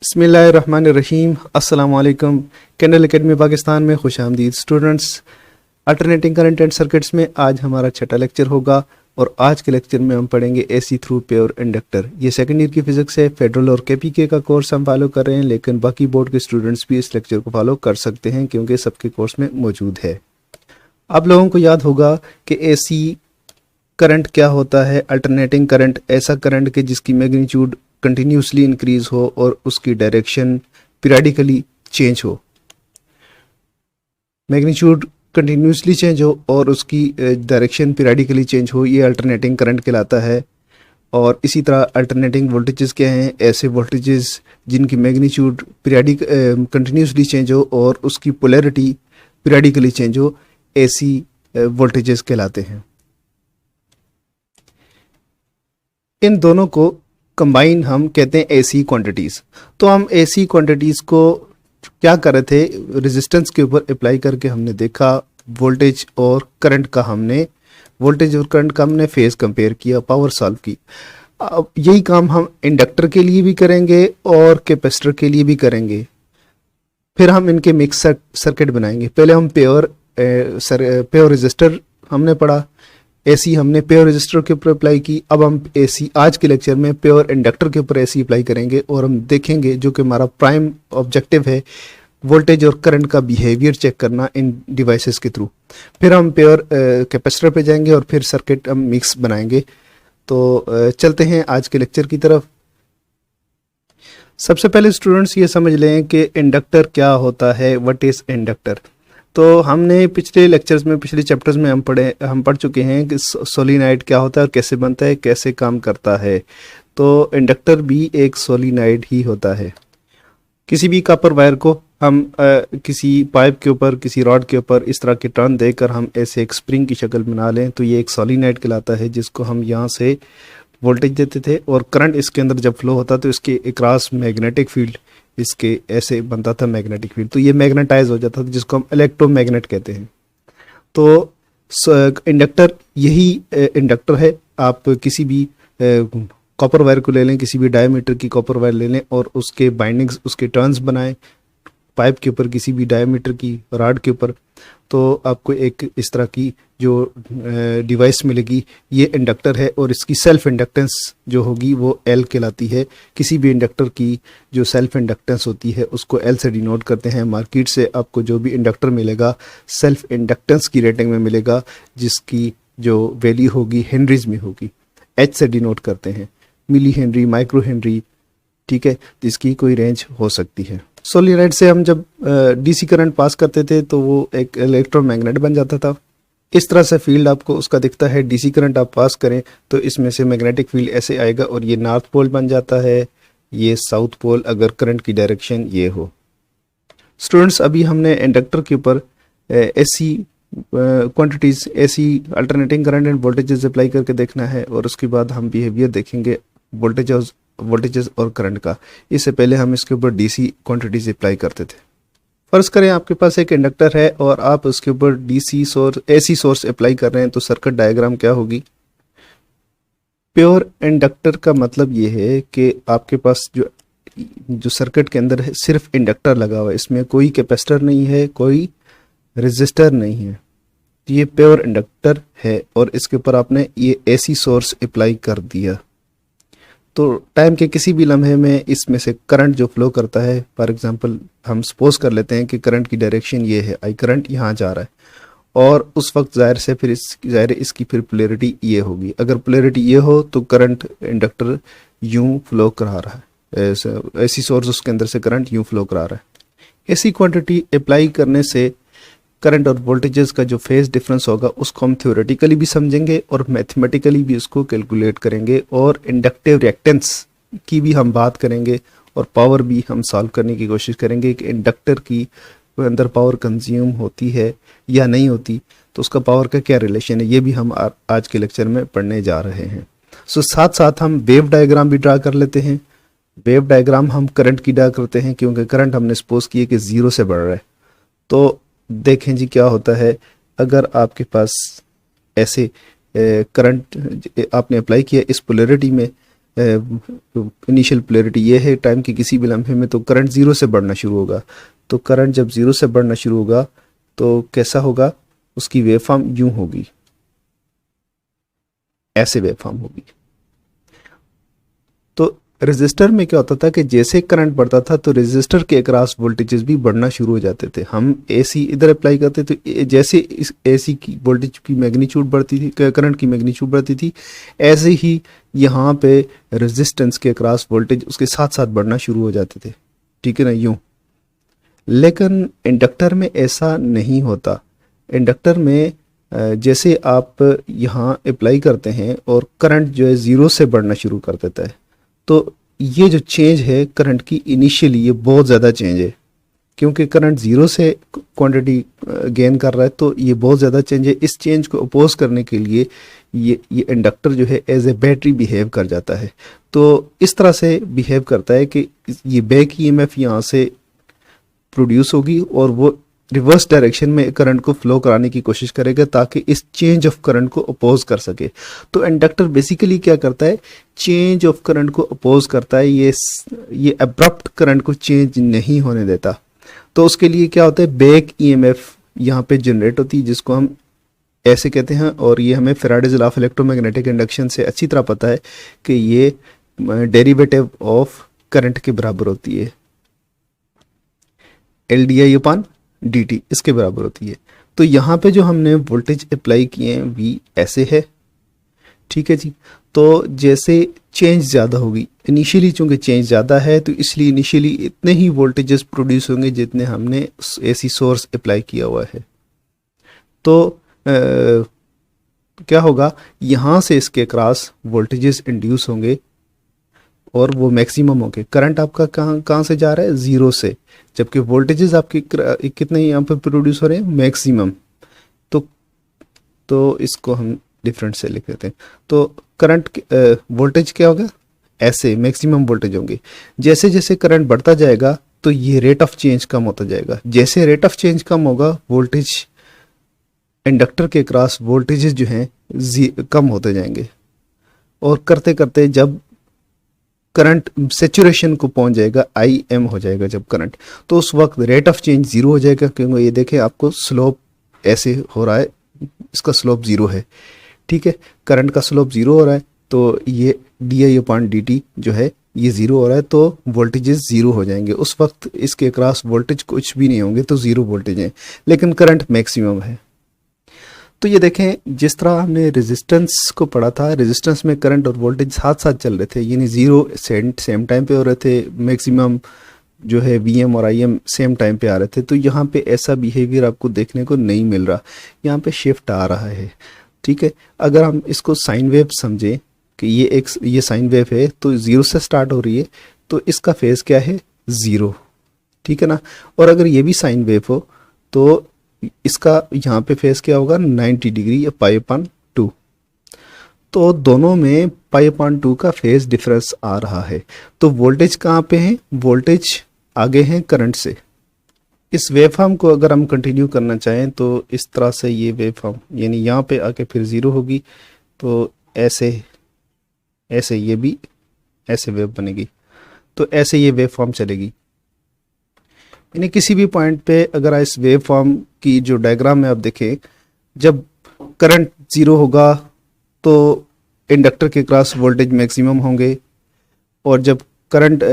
बिस्मिल्लाहिर्रहमानिर्रहीम। अस्सलामु अलैकुम। कैंडल एकेडमी पाकिस्तान में खुश आमदीद students. Alternating current and circuits में आज हमारा छठा लेक्चर होगा और आज के लेक्चर में हम पढ़ेंगे एसी थ्रू प्योर इंडक्टर। ये सेकेंड ईयर की फिजिक्स है। फेडरल और केपीके का कोर्स हम फॉलो कर रहे हैं, लेकिन बाकी बोर्ड के स्टूडेंट्स भी इस लेक्चर को फॉलो कर सकते हैं क्योंकि सबके कोर्स में मौजूद है। आप लोगों को याद होगा कि एसी करंट क्या होता है। अल्टरनेटिंग करंट ऐसा करंट के जिसकी मैग्नीट्यूड कंटिन्यूसली इंक्रीज हो और उसकी डायरेक्शन पीरियडिकली चेंज हो। मैग्नीट्यूड कंटिन्यूसली चेंज हो और उसकी डायरेक्शन पीरियडिकली चेंज हो, ये अल्टरनेटिंग करंट कहलाता है। और इसी तरह अल्टरनेटिंग वोल्टेजेस क्या हैं? ऐसे वोल्टेजेस जिनकी मैग्नीट्यूड पीरियडिक कंटिन्यूसली चेंज हो और उसकी पोलैरिटी पीरियडिकली चेंज हो, एसी वोल्टेजेस कहलाते हैं। इन दोनों को कंबाइन हम कहते हैं एसी क्वांटिटीज। तो हम एसी क्वांटिटीज को क्या कर रहे थे, रेजिस्टेंस के ऊपर अप्लाई करके हमने देखा वोल्टेज और करंट का हमने फेज कंपेयर किया, पावर सॉल्व की। अब यही काम हम इंडक्टर के लिए भी करेंगे और कैपेसिटर के लिए भी करेंगे। फिर हम इनके मिक्स सर्किट बनाएंगे। पहले हम प्योर रेजिस्टर हमने पढ़ा, एसी हमने प्योर रेजिस्टर के ऊपर अप्लाई की। अब हम एसी आज के लेक्चर में प्योर इंडक्टर के ऊपर एसी अप्लाई करेंगे और हम देखेंगे, जो कि हमारा प्राइम ऑब्जेक्टिव है, वोल्टेज और करंट का बिहेवियर चेक करना इन डिवाइसेस के थ्रू। फिर हम प्योर कैपेसिटर पे जाएंगे और फिर सर्किट हम मिक्स बनाएंगे। तो चलते हैं आज के लेक्चर की तरफ। सबसे पहले स्टूडेंट्स ये समझ लें कि इंडक्टर क्या होता है, व्हाट इज इंडक्टर। तो हमने पिछले लेक्चर्स में, पिछले चैप्टर्स में हम पढ़ चुके हैं कि सोलिनॉइड क्या होता है और कैसे बनता है, कैसे काम करता है। तो इंडक्टर भी एक सोलिनॉइड ही होता है। किसी भी कॉपर वायर को हम किसी पाइप के ऊपर, किसी रॉड के ऊपर इस तरह के टर्न देकर हम ऐसे एक स्प्रिंग की शक्ल बना लें तो ये एक सोलिनॉइड कहलाता है, जिसको हम यहाँ से वोल्टेज देते थे और करंट इसके अंदर जब फ्लो होता तो इसके अक्रॉस मैग्नेटिक फील्ड इसके ऐसे बनता था, मैग्नेटिक फील्ड। तो ये मैग्नेटाइज हो जाता था, जिसको हम इलेक्ट्रोमैग्नेट कहते हैं। तो इंडक्टर यही इंडक्टर है। आप किसी भी कॉपर वायर को ले लें, किसी भी डायमीटर की कॉपर वायर ले लें और उसके बाइंडिंग्स, उसके टर्न्स बनाएं पाइप के ऊपर, किसी भी डायमीटर की रॉड के ऊपर, तो आपको एक इस तरह की जो डिवाइस मिलेगी, ये इंडक्टर है। और इसकी सेल्फ इंडक्टेंस जो होगी वो एल कहलाती है। किसी भी इंडक्टर की जो सेल्फ इंडक्टेंस होती है उसको एल से डिनोट करते हैं। मार्केट से आपको जो भी इंडक्टर मिलेगा सेल्फ इंडक्टेंस की रेटिंग में मिलेगा, जिसकी जो वैल्यू होगी हेनरीज में होगी। एच से डिनोट करते हैं, मिली हेनरी, माइक्रो हेनरी, ठीक है, जिसकी कोई रेंज हो सकती है। सोलिनॉइड से हम जब डीसी करंट पास करते थे तो वो एक इलेक्ट्रोमैग्नेट बन जाता था। इस तरह से फील्ड आपको उसका दिखता है। डीसी करंट आप पास करें तो इसमें से मैग्नेटिक फील्ड ऐसे आएगा और ये नॉर्थ पोल बन जाता है, ये साउथ पोल अगर करंट की डायरेक्शन ये हो। स्टूडेंट्स, अभी हमने इंडक्टर के ऊपर AC quantities, AC alternating current and voltages apply करके देखना है और उसके बाद हम बिहेवियर देखेंगे वोल्टेजेस और करंट का। इससे पहले हम इसके ऊपर डीसी क्वांटिटीज अप्लाई करते थे। फर्ज करें आपके पास एक इंडक्टर है और आप उसके ऊपर एसी सोर्स अप्लाई कर रहे हैं, तो सर्किट डायग्राम क्या होगी? प्योर इंडक्टर का मतलब ये है कि आपके पास जो सर्किट के अंदर है सिर्फ इंडक्टर लगा हुआ है, इसमें कोई कैपेसिटर नहीं है, कोई रेजिस्टर नहीं है। ये प्योर इंडक्टर है और इसके ऊपर आपने ये एसी सोर्स अप्लाई कर दिया तो टाइम के किसी भी लम्हे में इसमें से करंट जो फ्लो करता है, फॉर एग्जांपल हम सपोज कर लेते हैं कि करंट की डायरेक्शन ये है, आई करंट यहाँ जा रहा है और उस वक्त जाहिर से फिर इसकी फिर पोलैरिटी ये होगी। अगर पोलैरिटी ये हो तो करंट इंडक्टर यूं फ्लो करा रहा है, एसी सोर्स उसके अंदर से करंट यूं फ्लो करा रहा है। एसी क्वांटिटी अप्लाई करने से करंट और वोल्टेजेस का जो फेज डिफरेंस होगा उसको हम थ्योरेटिकली भी समझेंगे और मैथमेटिकली भी उसको कैलकुलेट करेंगे और इंडक्टिव रिएक्टेंस की भी हम बात करेंगे और पावर भी हम सॉल्व करने की कोशिश करेंगे कि इंडक्टर की अंदर पावर कंज्यूम होती है या नहीं होती, तो उसका पावर का क्या रिलेशन है, ये भी हम आज के लेक्चर में पढ़ने जा रहे हैं। साथ साथ हम वेव डायग्राम भी ड्रा कर लेते हैं। वेव डायग्राम हम करंट की ड्रा करते हैं क्योंकि करंट हमने सपोज किए कि 0 से बढ़ रहा है। तो देखें जी क्या होता है, अगर आपके पास ऐसे करंट आपने अप्लाई किया इस पोलैरिटी में इनिशियल पोलैरिटी ये है टाइम के किसी भी लम्हे में, तो करंट ज़ीरो से बढ़ना शुरू होगा। तो करंट जब ज़ीरो से बढ़ना शुरू होगा तो कैसा होगा, उसकी वेव फॉर्म यूं होगी, ऐसे वेव फॉर्म होगी। तो रेजिस्टर में क्या होता था कि जैसे करंट बढ़ता था तो रेजिस्टर के अक्रॉस वोल्टेजेस भी बढ़ना शुरू हो जाते थे। हम एसी इधर अप्लाई करते तो जैसे इस एसी की वोल्टेज की मैग्नीट्यूड बढ़ती थी, करंट की मैग्नीट्यूड बढ़ती थी, ऐसे ही यहाँ पे रेजिस्टेंस के अक्रॉस वोल्टेज उसके साथ साथ बढ़ना शुरू हो जाते थे, ठीक है ना, यूं। लेकिन इंडक्टर में ऐसा नहीं होता। इंडक्टर में जैसे आप यहाँ अप्लाई करते हैं और करंट जो है ज़ीरो से बढ़ना शुरू कर देता है, तो ये जो चेंज है करंट की इनिशियली, ये बहुत ज़्यादा चेंज है, क्योंकि करंट ज़ीरो से क्वांटिटी गेन कर रहा है, तो ये बहुत ज़्यादा चेंज है। इस चेंज को अपोज करने के लिए ये इंडक्टर जो है एज ए बैटरी बिहेव कर जाता है। तो इस तरह से बिहेव करता है कि ये बैक ईएमएफ यहाँ से प्रोड्यूस होगी और वो रिवर्स डायरेक्शन में करंट को फ्लो कराने की कोशिश करेगा ताकि इस चेंज ऑफ करंट को अपोज कर सके। तो इंडक्टर बेसिकली क्या करता है, चेंज ऑफ करंट को अपोज करता है, ये अब्रप्ट करंट को चेंज नहीं होने देता। तो उसके लिए क्या होता है, बैक ईएमएफ यहाँ पे जनरेट होती है, जिसको हम ऐसे कहते हैं, और ये हमें Faraday's law of electromagnetic induction से अच्छी तरह पता है कि ये डेरिवेटिव ऑफ करंट के बराबर होती है, L D I upon D T, इसके बराबर होती है। तो यहाँ पे जो हमने वोल्टेज अप्लाई किए हैं वी ऐसे है, ठीक है जी। तो जैसे चेंज ज़्यादा होगी, इनिशियली चूंकि चेंज ज़्यादा है तो इसलिए इनिशियली इतने ही वोल्टेजेस प्रोड्यूस होंगे जितने हमने एसी सोर्स अप्लाई किया हुआ है। तो क्या होगा, यहाँ से इसके क्रॉस वोल्टेजेस इंड्यूस होंगे और वो मैक्सिमम होंगे। करंट आपका कहाँ से जा रहा है, ज़ीरो से, जबकि वोल्टेजेस आपके कितने यहाँ पे प्रोड्यूस हो रहे हैं, मैक्सिमम। तो इसको हम डिफरेंट से लिख देते हैं। तो करंट वोल्टेज क्या होगा, ऐसे मैक्सिमम वोल्टेज होंगे। जैसे जैसे करंट बढ़ता जाएगा तो ये रेट ऑफ चेंज कम होता जाएगा। जैसे रेट ऑफ चेंज कम होगा, वोल्टेज इंडक्टर के क्रॉस वोल्टेजेस जो हैं कम होते जाएंगे, और करते करते जब करंट सेचुरेशन को पहुंच जाएगा, आई एम हो जाएगा जब करंट, तो उस वक्त रेट ऑफ चेंज ज़ीरो हो जाएगा। क्योंकि ये देखें आपको स्लोप ऐसे हो रहा है, इसका स्लोप ज़ीरो है, ठीक है, करंट का स्लोप ज़ीरो हो रहा है, तो ये D I upon D T जो है ये ज़ीरो हो रहा है, तो वोल्टेजेस ज़ीरो हो जाएंगे। उस वक्त इसके क्रॉस वोल्टेज कुछ भी नहीं होंगे, तो ज़ीरो वोल्टेज है, लेकिन करंट मैक्सिमम है। तो ये देखें, जिस तरह हमने रेजिस्टेंस को पढ़ा था, रेजिस्टेंस में करंट और वोल्टेज साथ साथ चल रहे थे, यानी ज़ीरो सेम टाइम पे हो रहे थे, मैक्सिमम जो है वीएम और आईएम सेम टाइम पे आ रहे थे। तो यहाँ पे ऐसा बिहेवियर आपको देखने को नहीं मिल रहा, यहाँ पे शिफ्ट आ रहा है, ठीक है। अगर हम इसको साइन वेव समझें कि ये साइन वेव है, तो ज़ीरो से स्टार्ट हो रही है, तो इसका फेज़ क्या है, ज़ीरो, ठीक है ना। और अगर ये भी साइन वेव हो तो इसका यहाँ पे फेस क्या होगा, 90 डिग्री या पाई अपान 2। तो दोनों में पाई अपान 2 का फेज डिफरेंस आ रहा है। तो वोल्टेज कहाँ पे है, वोल्टेज आगे हैं करंट से। इस वेवफॉर्म को अगर हम कंटिन्यू करना चाहें तो इस तरह से ये वेवफॉर्म, यानी यहाँ पे आके फिर ज़ीरो होगी, तो ऐसे ये भी ऐसे वेव बनेगी, तो ऐसे ये वेवफॉर्म चलेगी। यानी किसी भी पॉइंट पे अगर इस वेव फॉर्म की जो डायग्राम में आप देखें, जब करंट ज़ीरो होगा तो इंडक्टर के क्रॉस वोल्टेज मैक्सिमम होंगे, और जब करंट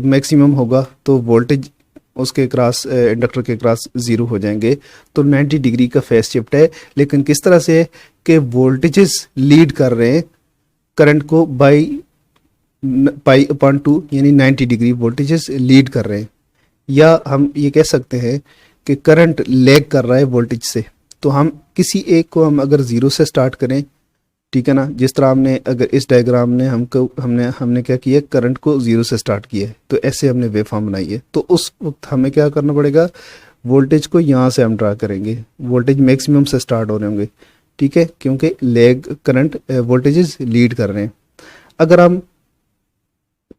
मैक्सिमम होगा तो वोल्टेज उसके क्रॉस इंडक्टर के क्रॉस ज़ीरो हो जाएंगे। तो 90 डिग्री का फेस शिफ्ट है, लेकिन किस तरह से है कि वोल्टेजेस लीड कर रहे हैं करंट को बाई पाई अपान 2, यानी 90 डिग्री वोल्टेजेस लीड कर रहे हैं। या हम ये कह सकते हैं कि करंट लैग कर रहा है वोल्टेज से। तो हम किसी एक को हम अगर ज़ीरो से स्टार्ट करें, ठीक है ना, जिस तरह हमने अगर इस डायग्राम ने हमने क्या किया, करंट को ज़ीरो से स्टार्ट किया है, तो ऐसे हमने वेवफॉर्म बनाई है। तो उस वक्त हमें क्या करना पड़ेगा, वोल्टेज को यहाँ से हम ड्रा करेंगे, वोल्टेज मैक्सिमम से स्टार्ट हो रहे होंगे, ठीक है, क्योंकि लैग करंट वोल्टेजेस लीड कर रहे हैं। अगर हम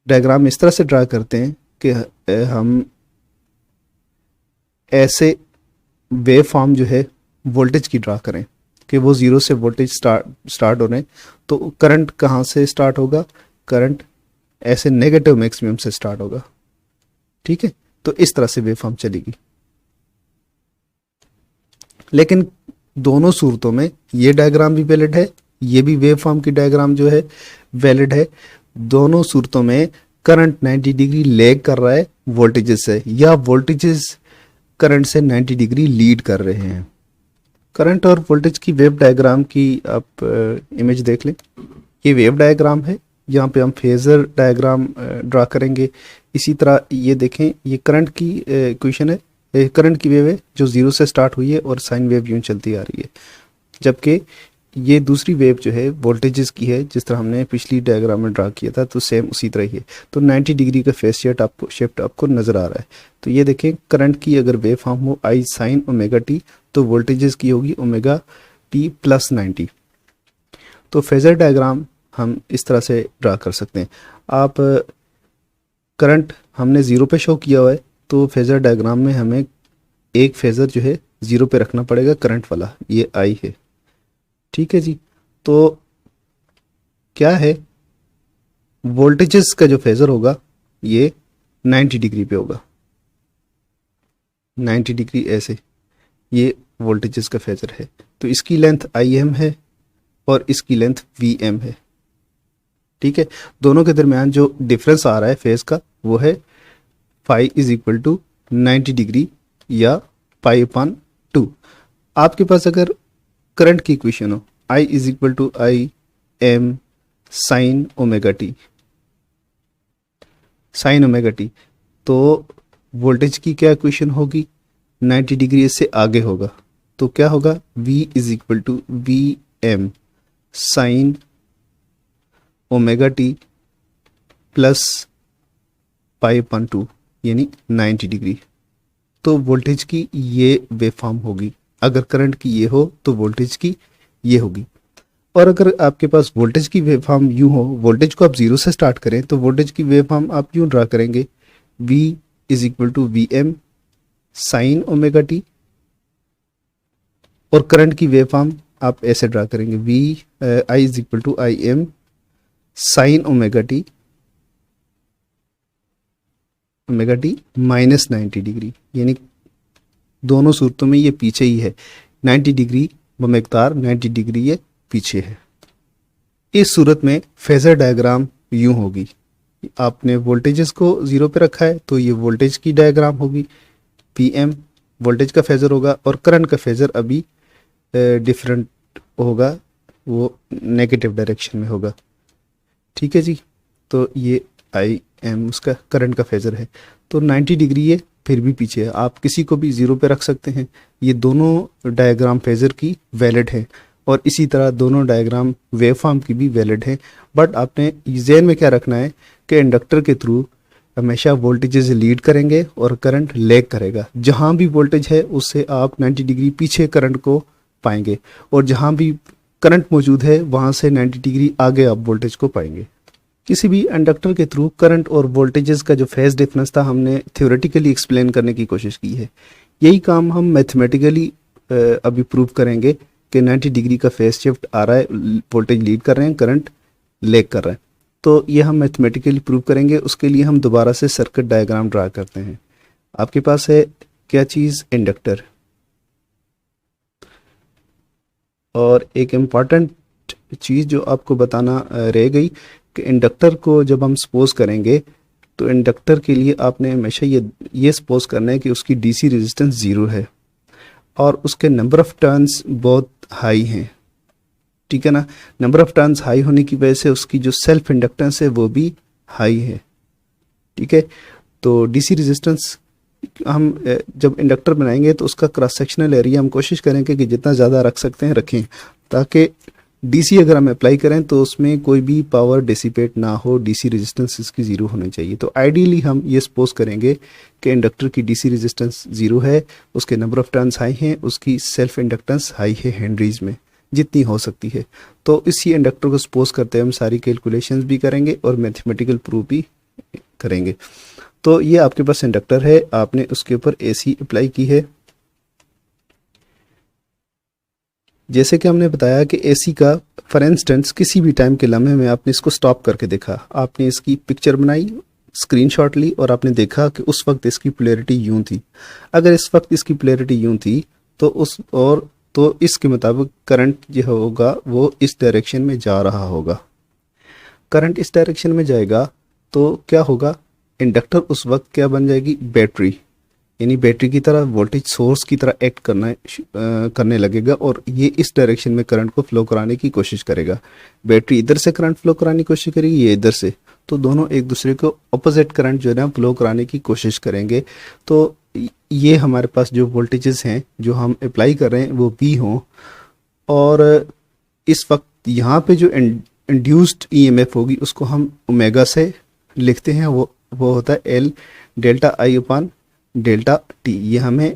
डायग्राम इस तरह से ड्रा करते हैं कि हम ऐसे वेव फॉर्म जो है वोल्टेज की ड्रा करें कि वो ज़ीरो से वोल्टेज स्टार्ट हो रहे हैं, तो करंट कहाँ से स्टार्ट होगा, करंट ऐसे नेगेटिव मैक्सिमम से स्टार्ट होगा। ठीक है, तो इस तरह से वेव फॉर्म चलेगी। लेकिन दोनों सूरतों में ये डायग्राम भी वैलिड है, ये भी वेव फॉर्म की डायग्राम जो है वैलिड है। दोनों सूरतों में करंट 90 डिग्री लैग कर रहा है वोल्टेजेस से, या वोल्टेजेस करंट से 90 डिग्री लीड कर रहे हैं। करंट और वोल्टेज की वेव डायग्राम की आप इमेज देख लें। ये वेव डायग्राम है, यहाँ पे हम फेजर डायग्राम ड्रा करेंगे। इसी तरह ये देखें, ये करंट की इक्वेशन है, करंट की वेव है जो 0 से स्टार्ट हुई है और साइन वेव यूं चलती आ रही है। जबकि ये दूसरी वेव जो है वोल्टेजेस की है, जिस तरह हमने पिछली डायग्राम में ड्रा किया था, तो सेम उसी तरह ही है। तो 90 डिग्री का फेस शिफ्ट आपको नजर आ रहा है। तो ये देखें, करंट की अगर वेव फॉर्म हो आई साइन ओमेगा टी, तो वोल्टेजेस की होगी ओमेगा टी प्लस 90। तो फेजर डायग्राम हम इस तरह से ड्रा कर सकते हैं। आप करंट हमने 0 पे शो किया हुआ है, तो फेजर डायग्राम में हमें एक फेजर जो है 0 पे रखना पड़ेगा, करंट वाला, ये आई है। ठीक है जी। तो क्या है, वोल्टेजेस का जो फेजर होगा ये 90 डिग्री पे होगा, 90 डिग्री ऐसे, ये वोल्टेजेस का फेजर है। तो इसकी लेंथ आई एम है और इसकी लेंथ वी एम है। ठीक है, दोनों के दरमियान जो डिफरेंस आ रहा है फेज का वो है phi is equal to 90 degree या पाई अपॉन 2। आपके पास अगर करंट की इक्वेशन हो I is equal to I M sine omega t, sine omega t, तो वोल्टेज की क्या इक्वेशन होगी, 90 डिग्री इससे आगे होगा, तो क्या होगा, V is equal to V M sine omega t plus pi upon 2 यानी 90 डिग्री। तो वोल्टेज की ये वेव फॉर्म होगी। अगर करंट की ये हो तो वोल्टेज की ये होगी। और अगर आपके पास वोल्टेज की वेव फॉर्म यूं हो, वोल्टेज को आप 0 से स्टार्ट करें, तो वोल्टेज की वेव फॉर्म आप यूं ड्रा करेंगे, V is equal to V M sine omega t, और करंट की वेव फॉर्म आप ऐसे ड्रा करेंगे, V I is equal to I M sine omega t minus 90 degree, यानी दोनों सूरतों में ये पीछे ही है। 90 डिग्री वो मकदार, 90 डिग्री ये पीछे है। इस सूरत में फेजर डायग्राम यूं होगी, आपने वोल्टेजेस को 0 पे रखा है तो ये वोल्टेज की डायग्राम होगी, Pm वोल्टेज का फेजर होगा, और करंट का फेजर अभी डिफरेंट होगा, वो नेगेटिव डायरेक्शन में होगा। ठीक है जी। तो ये आई एम उसका करंट का फेजर है। तो 90 डिग्री ये फिर भी पीछे है, आप किसी को भी 0 पे रख सकते हैं। ये दोनों डायग्राम फेजर की वैलिड है, और इसी तरह दोनों डायग्राम वेव फॉर्म की भी वैलिड है। बट आपने ज़हन में क्या रखना है कि इंडक्टर के थ्रू हमेशा वोल्टेजेस लीड करेंगे और करंट लैग करेगा। जहाँ भी वोल्टेज है उससे आप 90 डिग्री पीछे करंट को पाएंगे, और जहाँ भी करंट मौजूद है वहाँ से 90 डिग्री आगे आप वोल्टेज को पाएंगे। किसी भी इंडक्टर के थ्रू करंट और वोल्टेजेस का जो फेज डिफरेंस था हमने थ्योरेटिकली एक्सप्लेन करने की कोशिश की है। यही काम हम मैथमेटिकली अभी प्रूव करेंगे कि 90 डिग्री का फेज शिफ्ट आ रहा है, वोल्टेज लीड कर रहे हैं, करंट लैग कर रहा है। तो ये हम मैथमेटिकली प्रूव करेंगे। उसके लिए हम दोबारा से सर्किट डायग्राम ड्रा करते हैं। आपके पास है क्या चीज़, इंडक्टर। और एक इम्पॉर्टेंट चीज़ जो आपको बताना रह गई कि इंडक्टर को जब हम सपोज करेंगे तो इंडक्टर के लिए आपने हमेशा ये सपोज करना है कि उसकी डीसी रेजिस्टेंस 0 है और उसके नंबर ऑफ टर्न्स बहुत हाई हैं। ठीक है ना, नंबर ऑफ टर्न्स हाई होने की वजह से उसकी जो सेल्फ इंडक्टेंस है वो भी हाई है। ठीक है, तो डीसी रेजिस्टेंस हम जब इंडक्टर बनाएंगे तो उसका क्रॉस सेक्शनल एरिया हम कोशिश करेंगे कि जितना ज़्यादा रख सकते हैं रखें, ताकि डीसी अगर हम अप्लाई करें तो उसमें कोई भी पावर डिसिपेट ना हो, डीसी रेजिस्टेंस इसकी 0 होनी चाहिए। तो आइडियली हम ये सपोज करेंगे कि इंडक्टर की डीसी रेजिस्टेंस 0 है, उसके नंबर ऑफ टर्न्स हाई हैं, उसकी सेल्फ इंडक्टेंस हाई है हेनरीज में जितनी हो सकती है। तो इसी इंडक्टर को सपोज करते हैं हम सारी कैलकुलेशंस भी करेंगे और मैथमेटिकल प्रूफ भी करेंगे। तो ये आपके पास इंडक्टर है, आपने उसके ऊपर एसी अप्लाई की है। जैसे कि हमने बताया कि एसी का फॉर इंस्टेंस किसी भी टाइम के लम्हे में आपने इसको स्टॉप करके देखा, आपने इसकी पिक्चर बनाई, स्क्रीनशॉट ली और आपने देखा कि उस वक्त इसकी पोलैरिटी यूं थी। अगर इस वक्त इसकी पोलैरिटी यूं थी तो इसके मुताबिक करंट जो होगा वो इस डायरेक्शन में जा रहा होगा। करंट इस डायरेक्शन में जाएगा तो क्या होगा, इंडक्टर उस वक्त क्या बन जाएगी, बैटरी, यानी बैटरी की तरह वोल्टेज सोर्स की तरह एक्ट करने लगेगा और ये इस डायरेक्शन में करंट को फ्लो कराने की कोशिश करेगा। बैटरी इधर से करंट फ्लो कराने की कोशिश करेगी, ये इधर से, तो दोनों एक दूसरे को अपोजिट करंट जो है ना फ्लो कराने की कोशिश करेंगे। तो ये हमारे पास जो वोल्टेजेस हैं जो हम अप्लाई कर रहे हैं वो V हों, और इस वक्त यहाँ पे जो इंड्यूस्ड EMF होगी उसको हम ओमेगा से लिखते हैं, वो होता है L delta I upon delta T। ये हमें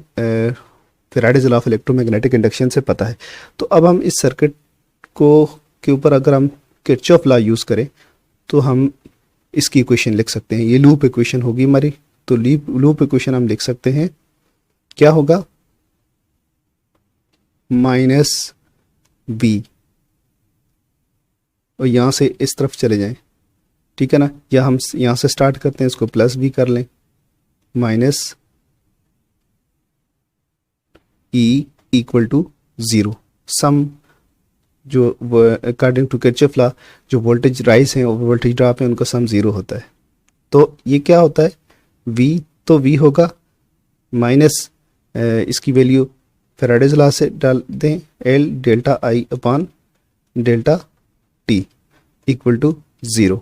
Faraday's law of electromagnetic induction से पता है। तो अब हम इस सर्किट के ऊपर अगर हम किरचॉफ लॉ यूज़ करें तो हम इसकी इक्वेशन लिख सकते हैं। ये लूप इक्वेशन होगी हमारी, तो लूप इक्वेशन हम लिख सकते हैं, क्या होगा, माइनस B, और यहाँ से इस तरफ चले जाएं, ठीक है ना, या हम यहाँ से स्टार्ट करते हैं, इसको प्लस B कर लें, माइनस E इक्वल टू 0। सम जो अकॉर्डिंग टू किरचॉफ लॉ जो वोल्टेज राइज है और वोल्टेज ड्रॉप है उनका सम 0 होता है। तो ये क्या होता है, V, तो V होगा माइनस इसकी वैल्यू फैराडेज लॉ से डाल दें, L delta I upon delta T equal to 0।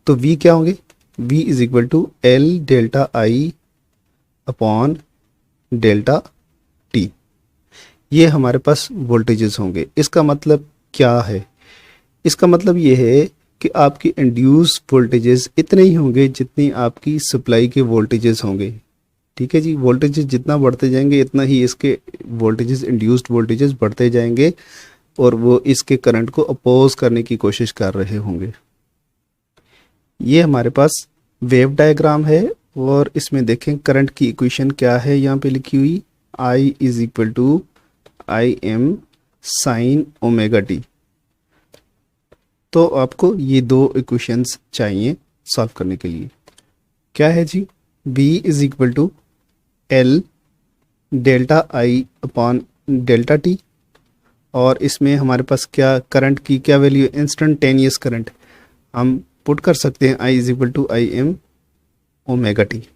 तो V क्या होंगे, V is equal to L delta I upon delta T। ये हमारे पास वोल्टेजेस होंगे। इसका मतलब क्या है, इसका मतलब ये है कि आपकी इंड्यूस वोल्टेजेस इतने ही होंगे जितनी आपकी सप्लाई के वोल्टेजेस होंगे। ठीक है जी, वोल्टेजेस जितना बढ़ते जाएंगे इतना ही इसके वोल्टेजेस, इंड्यूस्ड वोल्टेजेस बढ़ते जाएंगे और वो इसके करंट को अपोज करने की कोशिश कर रहे होंगे। ये हमारे पास वेव डायग्राम है और इसमें देखें करंट की इक्वेशन क्या है, यहाँ पे लिखी हुई I is equal to IM sine omega t. तो आपको ये दो इक्वेशंस चाहिए सॉल्व करने के लिए। क्या है जी, V is equal to L delta I upon delta t, और इसमें हमारे पास क्या करंट की क्या वैल्यू, इंस्टेंटेनियस करंट हम पुट कर सकते हैं, I is equal to IM omega t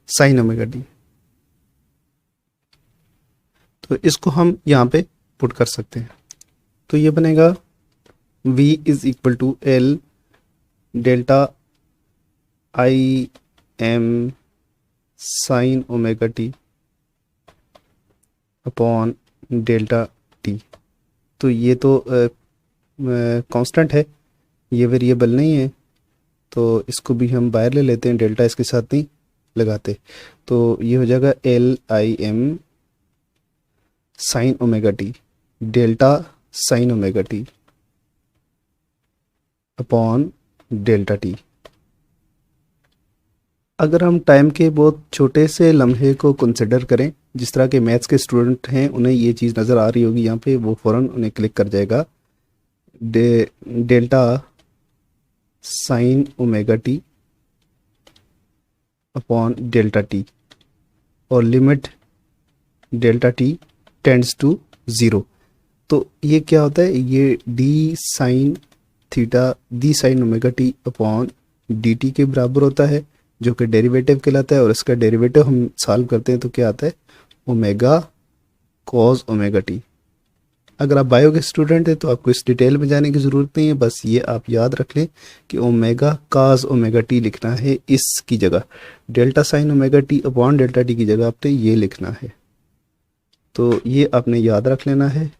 sine omega t. तो इसको हम यहाँ पे पुट कर सकते हैं, तो ये बनेगा V is equal to L delta IM sine omega t upon delta t. तो ये तो कांस्टेंट है, ये वेरिएबल नहीं है, तो इसको भी हम बाहर ले लेते हैं, डेल्टा इसके साथ नहीं लगाते। तो ये हो जाएगा LIM sign omega T delta sine omega t upon delta T. अगर हम टाइम के बहुत छोटे से लम्हे को कंसिडर करें, जिस तरह के मैथ्स के स्टूडेंट हैं उन्हें ये चीज़ नज़र आ रही होगी यहाँ पे, वो फ़ौरन उन्हें क्लिक कर जाएगा, delta sine omega t upon delta t और limit delta t tends to 0। तो ये क्या होता है, ये d sine theta d sine omega t upon d t के बराबर होता है, जो कि डेरिवेटिव कहलाता है, और इसका डेरिवेटिव हम सॉल्व करते हैं तो क्या आता है, ओमेगा कॉस ओमेगा टी। अगर आप बायो के स्टूडेंट हैं तो आपको इस डिटेल में जाने की ज़रूरत नहीं है, बस ये आप याद रख लें कि ओमेगा कॉस ओमेगा टी लिखना है इसकी जगह, delta sine omega t upon delta T की जगह आपने ये लिखना है। तो ये आपने याद रख लेना है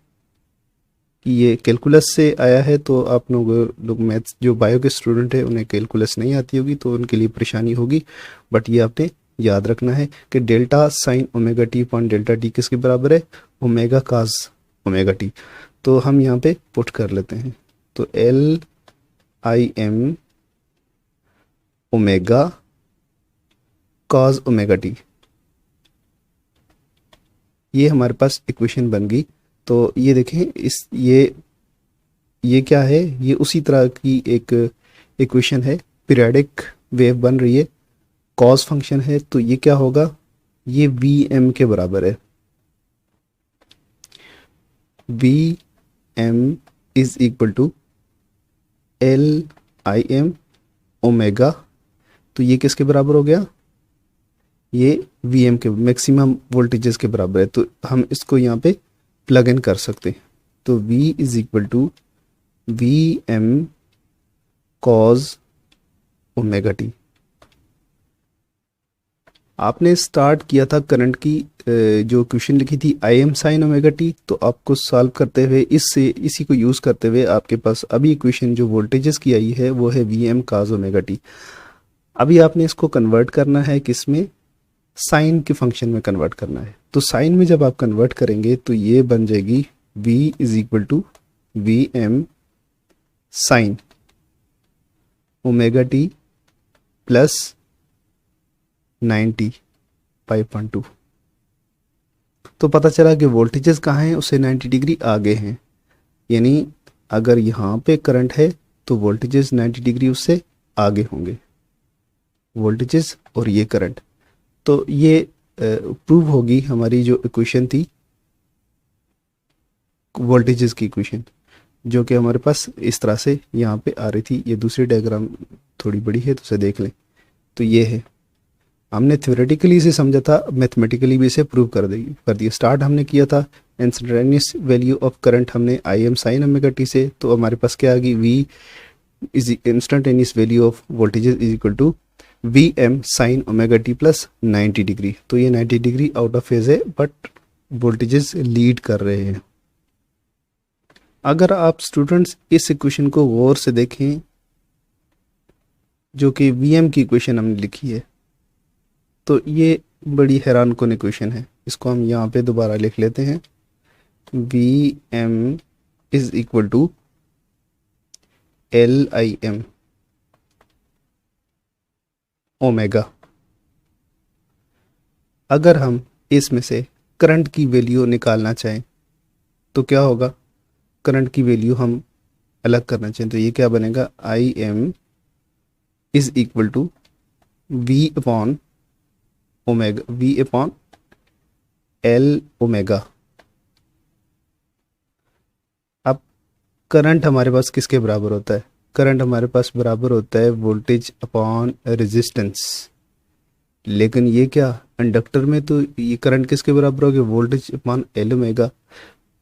कि ये कैलकुलस से आया है, तो आप लोग मैथ्स जो बायो के स्टूडेंट है उन्हें कैलकुलस नहीं आती होगी तो उनके लिए परेशानी होगी, बट ये आपने याद रखना है कि delta sine omega t upon delta T किसके बराबर है, ओमेगा कॉस ओमेगा टी। तो हम यहाँ पे पुट कर लेते हैं, तो LIM omega cos omega T, ये हमारे पास इक्वेशन बन गई। तो ये देखें, ये ये क्या है, ये उसी तरह की एक इक्वेशन है, पीरियोडिक वेव बन रही है, कॉस फंक्शन है, तो ये क्या होगा, ये वी एम के बराबर है। V M is equal to L I M omega, तो ये किसके बराबर हो गया, ये वी एम के मैक्सिमम वोल्टेजेस के बराबर है। तो हम इसको यहाँ पे प्लग इन कर सकते हैं। तो V is equal to V M cos omega t. आपने स्टार्ट किया था करंट की जो क्वेश्चन लिखी थी I M sine omega t, तो आपको सॉल्व करते हुए इसी को यूज़ करते हुए आपके पास अभी इक्वेशन जो वोल्टेजेस की आई है वो है वी एम काज ओमेगा टी। अभी आपने इसको कन्वर्ट करना है किसमें, साइन के फंक्शन में कन्वर्ट करना है। तो साइन में जब आप कन्वर्ट करेंगे तो ये बन जाएगी v is equal to V M sine omega t plus 90 तो पता चला कि वोल्टेजेस कहाँ हैं, उससे 90 डिग्री आगे हैं। यानी अगर यहाँ पे करंट है तो वोल्टेजेस 90 डिग्री उससे आगे होंगे, वोल्टेजेस और ये करंट। तो ये प्रूव होगी हमारी जो इक्वेशन थी वोल्टेजेस की इक्वेशन, जो कि हमारे पास इस तरह से यहाँ पे आ रही थी। ये दूसरी डायग्राम थोड़ी बड़ी है तो उसे देख लें। तो ये है, हमने थ्योरेटिकली इसे समझा था, मैथमेटिकली भी इसे प्रूव कर दिया। स्टार्ट हमने किया था इंस्टेंटेनियस वैल्यू ऑफ करंट हमने I M sine omega t से, तो हमारे पास क्या आ गई, V is instantaneous value of voltages is equal to V M sine omega t plus 90 degree. तो ये 90 डिग्री आउट ऑफ फेज है बट वोल्टेजेस लीड कर रहे हैं। अगर आप स्टूडेंट्स इस इक्वेशन को गौर से देखें जो कि वी एम की इक्वेशन हमने लिखी है, तो ये बड़ी हैरान कुन इक्वेशन है। इसको हम यहाँ पे दोबारा लिख लेते हैं, V M is equal to L I M omega. अगर हम इसमें से करंट की वैल्यू निकालना चाहें तो क्या होगा, करंट की वैल्यू हम अलग करना चाहें तो ये क्या बनेगा, I M is equal to V upon omega, V upon L omega. अब करंट हमारे पास किसके बराबर होता है, करंट हमारे पास बराबर होता है वोल्टेज अपॉन रेजिस्टेंस। लेकिन ये क्या, इंडक्टर में तो ये करंट किसके बराबर होगा, वोल्टेज अपॉन एल ओमेगा।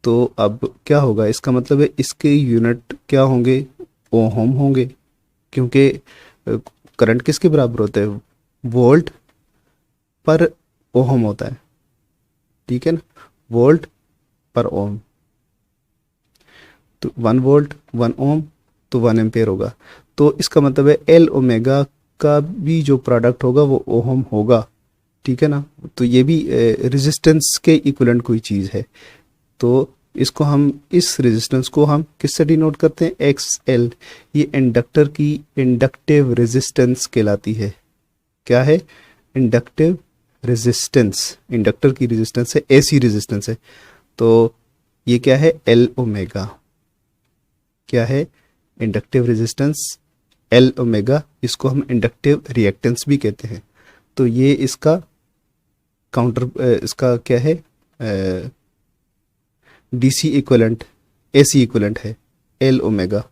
तो अब क्या होगा, इसका मतलब है इसके यूनिट क्या होंगे, ओहम होंगे, क्योंकि करंट किसके बराबर होता है, वोल्ट पर ओहम होता है, ठीक है ना, वोल्ट पर ओम। तो 1 वोल्ट 1 ओम तो 1 एम्पेयर होगा। तो इसका मतलब है एल ओमेगा का भी जो प्रोडक्ट होगा वो ओहम होगा, ठीक है ना। तो ये भी रेजिस्टेंस के इक्विवेलेंट कोई चीज़ है। तो इसको हम, इस रेजिस्टेंस को हम किससे डिनोट करते हैं, एक्स एल। ये इंडक्टर की इंडक्टिव रेजिस्टेंस कहलाती है। क्या है, इंडक्टिव रेजिस्टेंस, इंडक्टर की रेजिस्टेंस है, एसी रेजिस्टेंस है। तो ये क्या है, एल ओमेगा। क्या है, इंडक्टिव रेजिस्टेंस एल ओमेगा, इसको हम इंडक्टिव रिएक्टेंस भी कहते हैं। तो ये इसका काउंटर, इसका क्या है, डीसी इक्विवेलेंट, एसी इक्विवेलेंट है एल ओमेगा।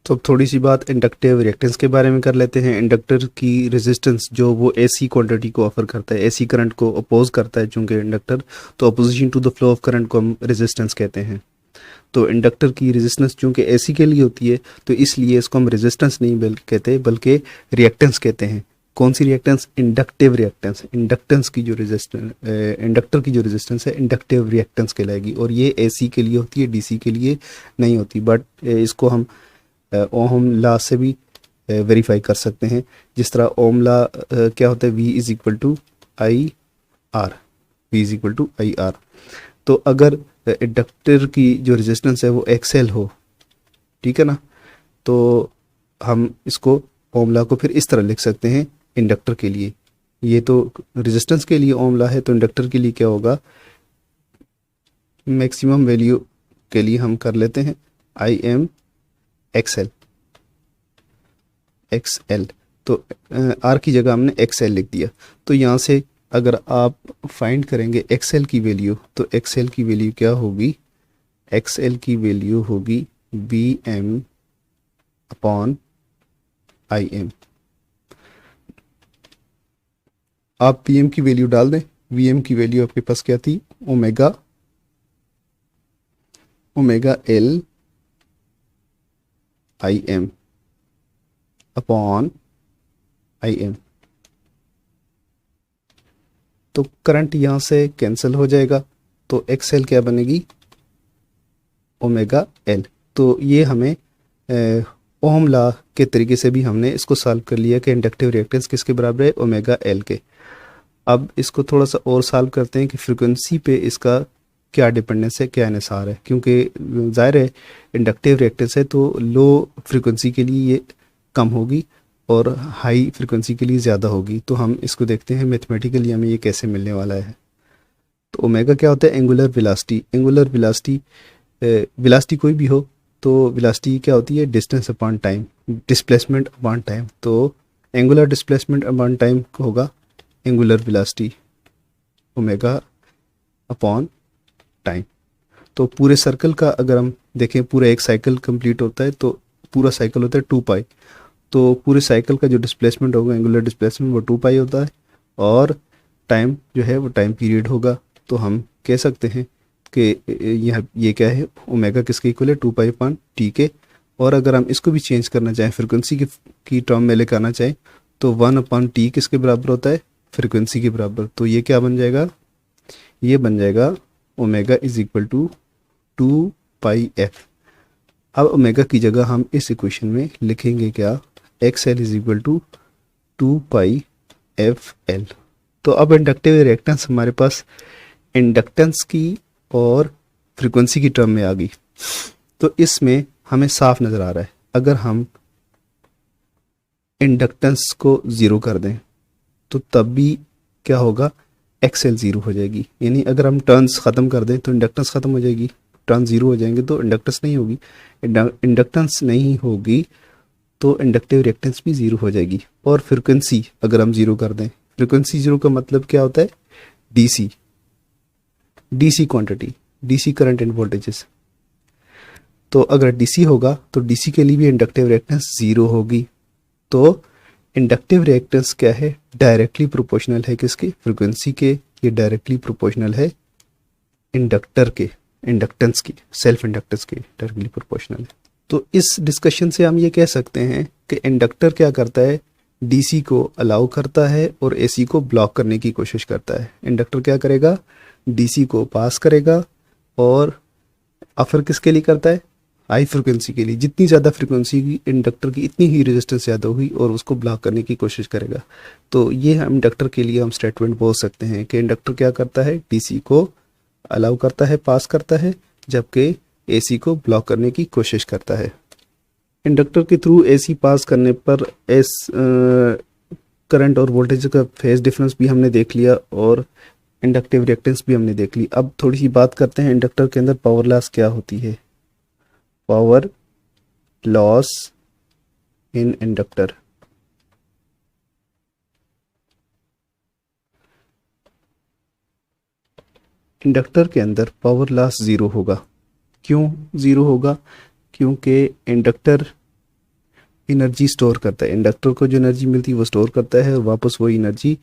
तो अब थोड़ी सी बात इंडक्टिव रिएक्टेंस के बारे में कर लेते हैं। इंडक्टर की रेजिस्टेंस जो वो एसी क्वांटिटी को ऑफर करता है, एसी करंट को अपोज करता है चूंकि इंडक्टर, तो opposition to the flow of current को हम रेजिस्टेंस कहते हैं। तो इंडक्टर की रेजिस्टेंस चूंकि एसी के लिए होती है तो इसलिए इसको हम रेजिस्टेंस नहीं कहते बल्कि रिएक्टेंस कहते हैं। कौन सी रिएक्टेंस, इंडक्टिव रिएक्टेंस। इंडक्टेंस की जो रेजिस्टेंस, इंडक्टर की जो रेजिस्टेंस है इंडक्टिव रिएक्टेंस कहलाएगी, और ये एसी के लिए होती है, डीसी के लिए नहीं होती। बट इसको हम ओम लॉ से भी वेरीफाई कर सकते हैं। जिस तरह ओम लॉ क्या होता है, V is equal to I R, V is equal to I R. तो अगर इंडक्टर की जो रेजिस्टेंस है वो एक्सएल हो, ठीक है ना, तो हम इसको ओम लॉ को फिर इस तरह लिख सकते हैं इंडक्टर के लिए। ये तो रेजिस्टेंस के लिए ओम लॉ है, तो इंडक्टर के लिए क्या होगा, मैक्सिमम वैल्यू के लिए हम कर लेते हैं आई एम एक्सएल, एक्सएल, तो आर की जगह हमने एक्सएल लिख दिया। तो यहाँ से अगर आप फाइंड करेंगे एक्सएल की वैल्यू, तो एक्सएल की वैल्यू क्या होगी, एक्सएल की वैल्यू होगी V M upon I M. आप पी एम की वैल्यू डाल दें, वी एम की वैल्यू आपके पास क्या थी, omega, omega L I M upon I M. तो करंट यहाँ से कैंसिल हो जाएगा, तो एक्सएल क्या बनेगी, ओमेगा एल। तो ये हमें ओम लॉ के तरीके से भी हमने इसको सॉल्व कर लिया कि इंडक्टिव रिएक्टेंस किसके बराबर है, ओमेगा एल के। अब इसको थोड़ा सा और सॉल्व करते हैं कि फ्रिक्वेंसी पे इसका क्या डिपेंडेंस है, क्या इन्हिसार है, क्योंकि ज़ाहिर है इंडक्टिव रिएक्टेंस है तो लो फ्रिक्वेंसी के लिए ये कम होगी और हाई फ्रिक्वेंसी के लिए ज़्यादा होगी। तो हम इसको देखते हैं मैथमेटिकली हमें ये कैसे मिलने वाला है। तो ओमेगा क्या होता है, angular velocity. Angular velocity, velocity कोई भी हो तो वेलोसिटी क्या होती है, distance upon time, displacement upon time. तो एंगुलर डिस्प्लेसमेंट अपॉन टाइम होगा angular velocity, omega upon time. तो पूरे सर्कल का अगर हम देखें, पूरा एक साइकिल कंप्लीट होता है तो पूरा साइकिल होता है 2 पाई। तो पूरे साइकिल का जो डिस्प्लेसमेंट होगा, एंगुलर डिस्प्लेसमेंट, वो 2 पाई होता है और टाइम जो है वो टाइम पीरियड होगा। तो हम कह सकते हैं कि ये क्या है, ओमेगा किसके इक्वल है, 2 पाई अपॉन टी के। और अगर हम इसको भी चेंज करना चाहें, फ्रिक्वेंसी की टर्म में लेकर आना चाहें, तो 1 अपॉन टी किसके बराबर होता है, फ्रिक्वेंसी के बराबर। तो ये क्या बन जाएगा, ये बन जाएगा omega is equal to 2 pi F. अब ओमेगा की जगह हम इस इक्वेशन में लिखेंगे क्या, X L is equal to 2 pi F L. तो अब इंडक्टिव रिएक्टेंस हमारे पास इंडक्टेंस की और फ्रीक्वेंसी की टर्म में आ गई। तो इसमें हमें साफ नज़र आ रहा है, अगर हम इंडक्टेंस को ज़ीरो कर दें तो तब भी क्या होगा, एक्सएल ज़ीरो हो जाएगी। यानी अगर हम टर्न्स ख़त्म कर दें तो इंडक्टेंस ख़त्म हो जाएगी, टर्न ज़ीरो हो जाएंगे तो इंडक्टेंस नहीं होगी, इंडक्टेंस नहीं होगी तो इंडक्टिव रिएक्टेंस भी ज़ीरो हो जाएगी। और फ्रिक्वेंसी अगर हम ज़ीरो कर दें, फ्रिक्वेंसी ज़ीरो का मतलब क्या होता है, DC, DC quantity, DC current and voltages. तो अगर डीसी होगा तो डीसी के लिए भी इंडक्टिव रिएक्टेंस ज़ीरो होगी। तो इंडक्टिव रिएक्टेंस क्या है, डायरेक्टली प्रोपोर्शनल है किसके, फ्रिक्वेंसी के, ये डायरेक्टली प्रोपोर्शनल है इंडक्टर के, इंडक्टेंस की, सेल्फ इंडक्टेंस के डायरेक्टली प्रोपोर्शनल है। तो इस डिस्कशन से हम ये कह सकते हैं कि इंडक्टर क्या करता है, डीसी को अलाउ करता है और एसी को ब्लॉक करने की कोशिश करता है। इंडक्टर क्या करेगा, डीसी को पास करेगा और ऑफर किसके लिए करता है, हाई फ्रिक्वेंसी के लिए। जितनी ज़्यादा फ्रिक्वेंसी की इंडक्टर की इतनी ही रेजिस्टेंस ज़्यादा होगी और उसको ब्लॉक करने की कोशिश करेगा। तो ये हम इंडक्टर के लिए हम स्टेटमेंट बोल सकते हैं कि इंडक्टर क्या करता है, डीसी को अलाउ करता है, पास करता है, जबकि एसी को ब्लॉक करने की कोशिश करता है। इंडक्टर के थ्रू एसी पास करने पर करंट और वोल्टेज का फेज डिफरेंस भी हमने देख लिया और इंडक्टिव रिएक्टेंस भी हमने देख ली। अब थोड़ी सी बात करते हैं इंडक्टर के अंदर पावर लॉस क्या होती है। Power loss in inductor, inductor के अंदर पावर लॉस ज़ीरो होगा। क्यों ज़ीरो होगा, क्योंकि इंडक्टर एनर्जी स्टोर करता है, इंडक्टर को जो एनर्जी मिलती है वो स्टोर करता है और वापस वो एनर्जी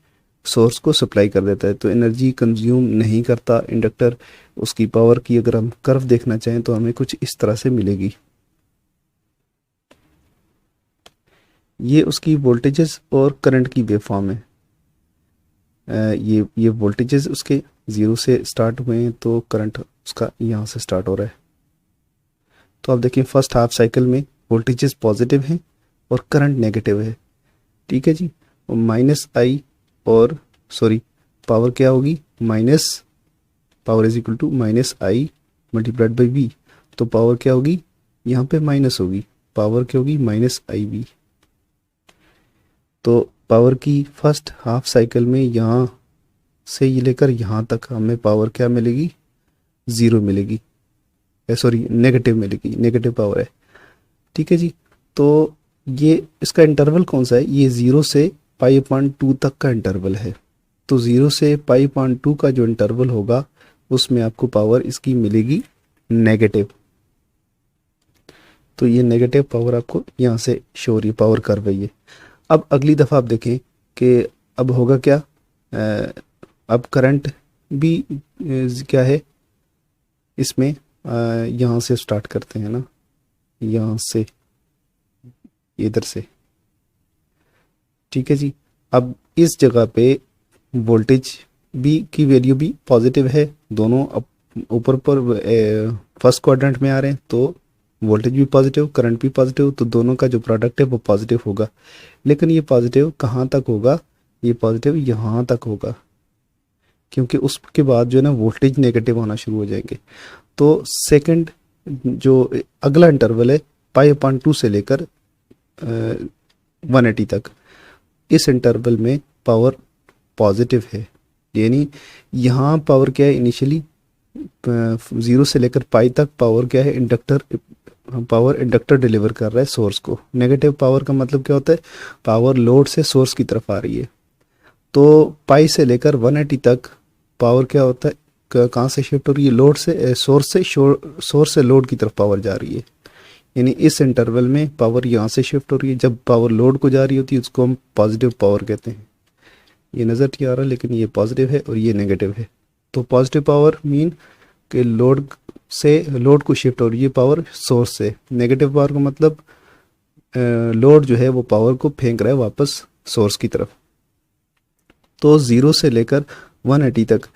सोर्स को सप्लाई कर देता है। तो एनर्जी कंज्यूम नहीं करता इंडक्टर। उसकी पावर की अगर हम कर्व देखना चाहें तो हमें कुछ इस तरह से मिलेगी। ये उसकी वोल्टेजेस और करंट की वेवफॉर्म है। ये वोल्टेजेस उसके ज़ीरो से स्टार्ट हुए हैं तो करंट उसका यहाँ से स्टार्ट हो रहा है। तो आप देखिए फर्स्ट हाफ साइकिल में वोल्टेजेस पॉजिटिव हैं और करंट नेगेटिव है, ठीक है जी। और माइनस आई और सॉरी पावर क्या होगी, minus, power is equal to minus I multiplied by V. तो पावर क्या होगी, यहाँ पे माइनस होगी, पावर क्या होगी, माइनस आई वी। तो पावर की फर्स्ट हाफ साइकिल में यहाँ से ये लेकर यहाँ तक हमें पावर क्या मिलेगी, ज़ीरो मिलेगी। सॉरी नेगेटिव मिलेगी, नेगेटिव पावर है। ठीक है जी। तो ये इसका इंटरवल कौन सा है, ये 0 से π/2 तक का इंटरवल है। तो 0 से π/2 का जो इंटरवल होगा उसमें आपको पावर इसकी मिलेगी नेगेटिव। तो ये नेगेटिव पावर आपको यहाँ से शो हो रही है, पावर कर्व है ये। अब अगली दफ़ा आप देखें कि अब होगा क्या, अब करंट भी क्या है इसमें, यहाँ से स्टार्ट करते हैं ना, यहाँ से इधर से। ठीक है जी। अब इस जगह पे वोल्टेज भी की वैल्यू भी पॉजिटिव है, दोनों अब ऊपर पर फर्स्ट क्वाड्रेंट में आ रहे हैं, तो वोल्टेज भी पॉजिटिव, करंट भी पॉजिटिव, तो दोनों का जो प्रोडक्ट है वो पॉजिटिव होगा। लेकिन ये पॉजिटिव कहाँ तक होगा, ये पॉजिटिव यहाँ तक होगा, क्योंकि उसके बाद जो है ना वोल्टेज नेगेटिव होना शुरू हो जाएंगे। तो सेकंड जो अगला इंटरवल है π/2 से लेकर 180 तक, इस इंटरवल में पावर पॉजिटिव है। यानी यहाँ पावर क्या है, इनिशियली 0 से लेकर पाई तक पावर क्या है, इंडक्टर डिलीवर कर रहा है सोर्स को। नेगेटिव पावर का मतलब क्या होता है, पावर लोड से सोर्स की तरफ आ रही है। तो पाई से लेकर 180 तक पावर क्या होता है, कहाँ से शिफ्ट हो रही है, लोड से, सोर्स से लोड की तरफ पावर जा रही है। यानी इस इंटरवल में पावर यहाँ से शिफ्ट हो रही है। जब पावर लोड को जा रही होती है उसको हम पॉजिटिव पावर कहते हैं। ये नज़र नहीं आ रहा लेकिन ये पॉजिटिव है और ये नेगेटिव है। तो पॉजिटिव पावर मीन कि लोड को शिफ्ट हो रही है पावर सोर्स से। नेगेटिव पावर का मतलब लोड जो है वो पावर को फेंक रहा है वापस सोर्स की तरफ। तो 0 से लेकर 180 तक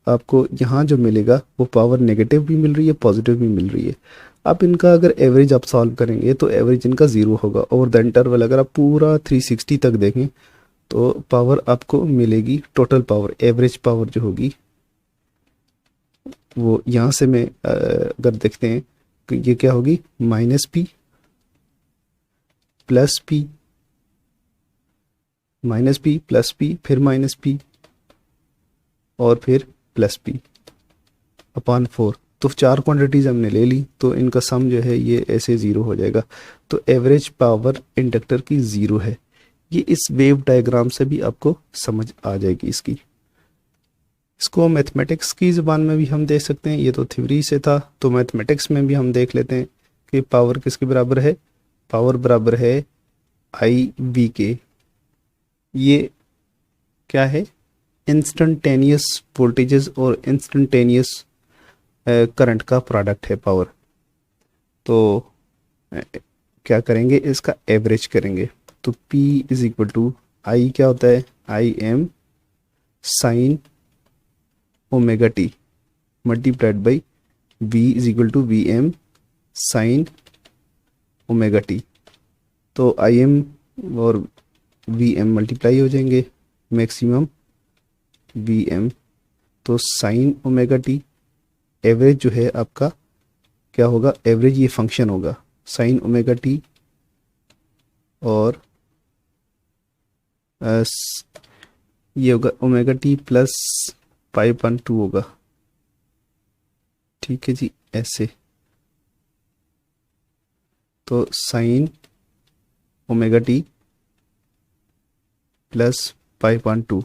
आपको यहाँ जो मिलेगा वो पावर नेगेटिव भी मिल रही है, पॉजिटिव भी मिल रही है। अब इनका अगर एवरेज आप सॉल्व करेंगे तो एवरेज इनका 0 होगा। ओवर द इंटरवल अगर आप पूरा 360 तक देखें तो पावर आपको मिलेगी, टोटल पावर, एवरेज पावर जो होगी वो यहाँ से मैं अगर देखते हैं कि ये क्या होगी, -P plus P, -P plus P, फिर -P और फिर प्लस P अपॉन 4। तो 4 क्वांटिटीज हमने ले ली, तो इनका सम जो है ये ऐसे 0 हो जाएगा। तो एवरेज पावर इंडक्टर की 0 है। ये इस वेव डायग्राम से भी आपको समझ आ जाएगी इसकी। इसको मैथमेटिक्स की ज़बान में भी हम देख सकते हैं, ये तो थ्योरी से था, तो मैथमेटिक्स में भी हम देख लेते हैं कि पावर किसके बराबर है। पावर बराबर है IV के। ये क्या है, इंस्टेंटेनियस वोल्टेजेस और इंस्टेंटेनियस करंट का प्रोडक्ट है पावर। तो क्या करेंगे, इसका एवरेज करेंगे। तो P = I क्या होता है, IM sin ω/t multiplied by V = VM sin ω/t। तो IM और VM मल्टीप्लाई हो जाएंगे, मैक्सिमम VM, तो sin ω/t। एवरेज जो है आपका क्या होगा, एवरेज ये फंक्शन होगा sin ω/t और ये होगा ω/t प्लस π/2 होगा। ठीक है जी, ऐसे। तो sin ω/t प्लस π/2।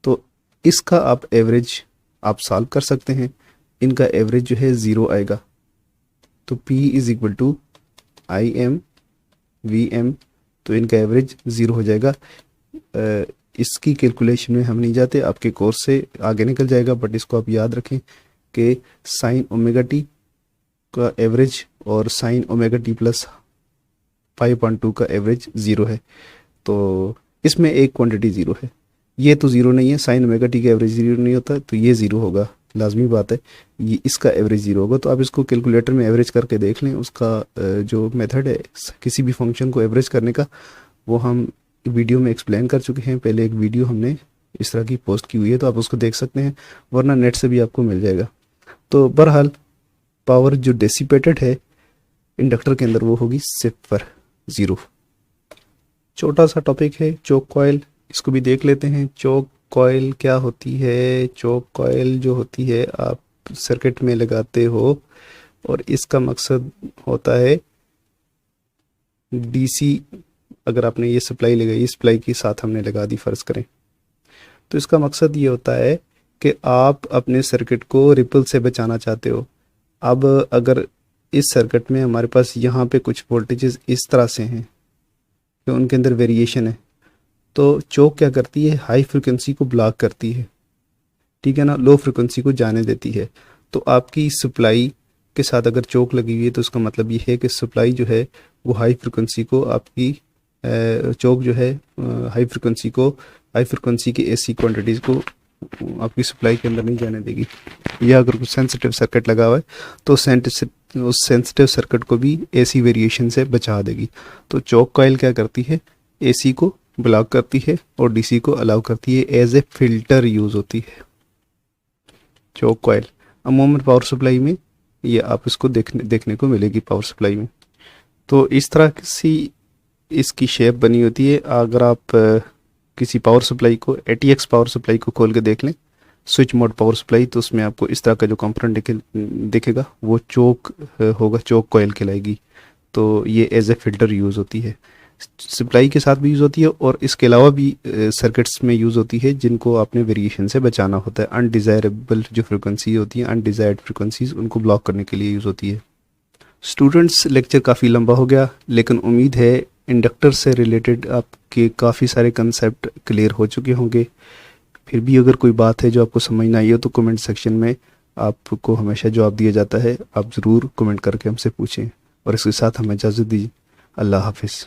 तो इसका आप एवरेज आप सॉल्व कर सकते हैं। इनका एवरेज जो है 0 आएगा। तो P = IM VM, तो इनका एवरेज 0 हो जाएगा। इसकी कैलकुलेशन में हम नहीं जाते, आपके कोर्स से आगे निकल जाएगा, बट इसको आप याद रखें कि sin ω/t का एवरेज और sin ω/t प्लस π/2 का एवरेज 0 है। तो इसमें एक क्वांटिटी 0 है, ये तो 0 नहीं है। sin ω/t का एवरेज 0 नहीं होता, तो ये 0 होगा, लाजमी बात है। ये इसका एवरेज 0 होगा। तो आप इसको कैलकुलेटर में एवरेज करके देख लें। उसका जो मेथड है किसी भी फंक्शन को एवरेज करने का, वो हम वीडियो में एक्सप्लेन कर चुके हैं। पहले एक वीडियो हमने इस तरह की पोस्ट की हुई है, तो आप उसको देख सकते हैं, वरना नेट से भी आपको मिल जाएगा। तो बहरहाल पावर जो डेसिपेटेड है इंडक्टर के अंदर वो होगी 0। छोटा सा टॉपिक है चोक कॉइल, इसको भी देख लेते हैं। चोक कॉइल क्या होती है। चोक कॉइल जो होती है, आप सर्किट में लगाते हो, और इसका मकसद होता है डीसी। अगर आपने ये सप्लाई लगाई, सप्लाई के साथ हमने लगा दी फ़र्ज़ करें, तो इसका मकसद ये होता है कि आप अपने सर्किट को रिपल से बचाना चाहते हो। अब अगर इस सर्किट में हमारे पास यहाँ पे कुछ वोल्टेजेस इस तरह से हैं कि उनके अंदर वेरिएशन है, तो चोक क्या करती है, हाई फ्रिक्वेंसी को ब्लॉक करती है, ठीक है ना, लो फ्रिक्वेंसी को जाने देती है। तो आपकी सप्लाई के साथ अगर चोक लगी हुई है तो उसका मतलब ये है कि सप्लाई जो है वो हाई फ्रिक्वेंसी को, आपकी चोक जो है हाई फ्रिक्वेंसी की एसी क्वांटिटीज़ को आपकी सप्लाई के अंदर नहीं जाने देगी। या अगर कुछ सेंसिटिव सर्किट लगा हुआ है तो उस सेंसिटिव सर्किट को भी एसी वेरिएशन से बचा देगी। तो चोक कॉइल क्या करती है, एसी को ब्लॉक करती है और डीसी को अलाउ करती है, एज ए फिल्टर यूज़ होती है चोक कॉइल। अमूमन पावर सप्लाई में ये आप इसको देखने को मिलेगी पावर सप्लाई में। तो इस तरह सी इसकी शेप बनी होती है। अगर आप किसी पावर सप्लाई को, ATX पावर सप्लाई को खोल के देख लें, स्विच मोड पावर सप्लाई, तो उसमें आपको इस तरह का जो कंपोनेंट दिखेगा वो चोक होगा, चोक कॉइल कहलाएगी। तो ये एज ए फिल्टर यूज़ होती है, सप्लाई के साथ भी यूज़ होती है और इसके अलावा भी सर्किट्स में यूज़ होती है जिनको आपने वेरिएशन से बचाना होता है। अनडिज़ायरेबल जो फ्रिक्वेंसी होती है, अनडिज़ायर्ड फ्रिक्वेंसीज, उनको ब्लॉक करने के लिए यूज़ होती है। स्टूडेंट्स, लेक्चर काफ़ी लंबा हो गया, लेकिन उम्मीद है इंडक्टर से रिलेटेड आपके काफ़ी सारे कंसेप्ट क्लियर हो चुके होंगे। फिर भी अगर कोई बात है जो आपको समझ ना आई हो तो कमेंट सेक्शन में आपको हमेशा जवाब दिया जाता है, आप ज़रूर कमेंट करके हमसे पूछें। और इसके साथ हमें इजाज़त दीजिए। अल्लाह हाफिज़।